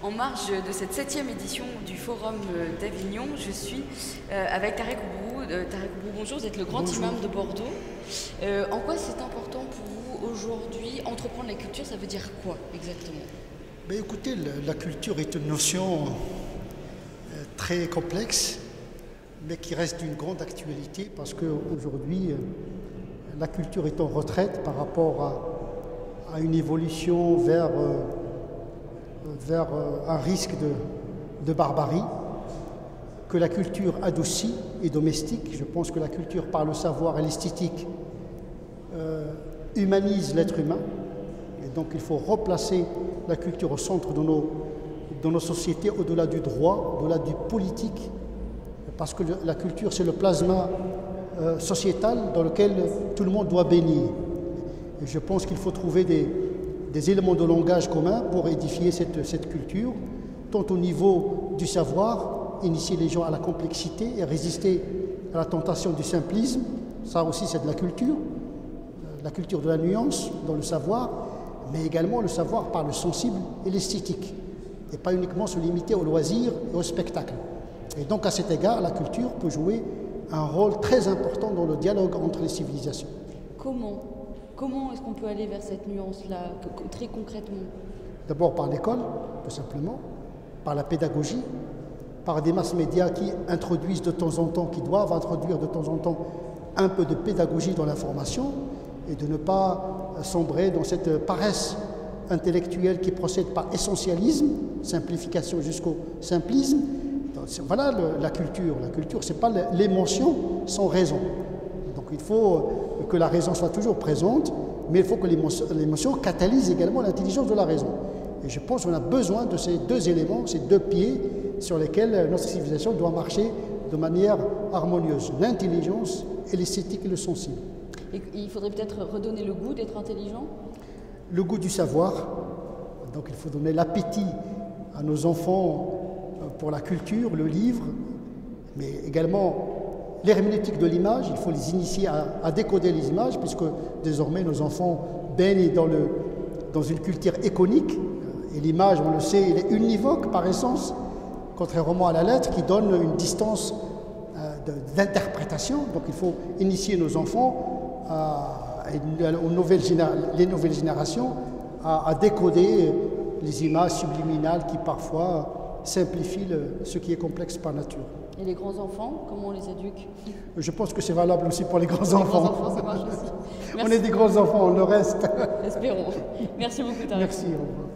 En marge de cette 7e édition du Forum d'Avignon, je suis avec Tarek Oubrou. Tarek Oubrou, bonjour, vous êtes le grand imam de Bordeaux. En quoi c'est important pour vous aujourd'hui, entreprendre la culture, ça veut dire quoi exactement? Ben écoutez, la culture est une notion très complexe, mais qui reste d'une grande actualité parce qu'aujourd'hui, la culture est en retraite par rapport à une évolution vers un risque de barbarie, que la culture adoucit et domestique. Je pense que la culture, par le savoir et l'esthétique, humanise l'être humain. Et donc il faut replacer la culture au centre de nos sociétés, au-delà du droit, au-delà du politique, parce que la culture, c'est le plasma sociétal dans lequel tout le monde doit baigner. Et je pense qu'il faut trouver des éléments de langage communs pour édifier cette culture, tant au niveau du savoir, initier les gens à la complexité et résister à la tentation du simplisme. Ça aussi, c'est de la culture de la nuance dans le savoir, mais également le savoir par le sensible et l'esthétique, et pas uniquement se limiter au loisir et au spectacle. Et donc, à cet égard, la culture peut jouer un rôle très important dans le dialogue entre les civilisations. Comment est-ce qu'on peut aller vers cette nuance-là, très concrètement? D'abord par l'école, tout simplement, par la pédagogie, par des masses médias qui introduisent de temps en temps, qui doivent introduire de temps en temps un peu de pédagogie dans l'information et de ne pas sombrer dans cette paresse intellectuelle qui procède par essentialisme, simplification jusqu'au simplisme. Voilà la culture. La culture, ce n'est pas l'émotion sans raison. Donc il faut que la raison soit toujours présente, mais il faut que l'émotion catalyse également l'intelligence de la raison. Et je pense qu'on a besoin de ces deux éléments, ces deux pieds sur lesquels notre civilisation doit marcher de manière harmonieuse, l'intelligence et l'esthétique et le sensible. Et il faudrait peut-être redonner le goût d'être intelligent? Le goût du savoir. Donc il faut donner l'appétit à nos enfants pour la culture, le livre, mais également l'herméneutique de l'image. Il faut les initier à décoder les images, puisque désormais nos enfants baignent dans une culture iconique. Et l'image, on le sait, elle est univoque par essence, contrairement à la lettre qui donne une distance d'interprétation. Donc il faut initier nos enfants, les nouvelles générations, à décoder les images subliminales qui parfois simplifient ce qui est complexe par nature. Et les grands-enfants, comment on les éduque? Je pense que c'est valable aussi pour les grands-enfants. Les grands-enfants, ça marche aussi. On est des grands-enfants, on le reste. Espérons. Merci beaucoup, Tarek. Merci, au revoir.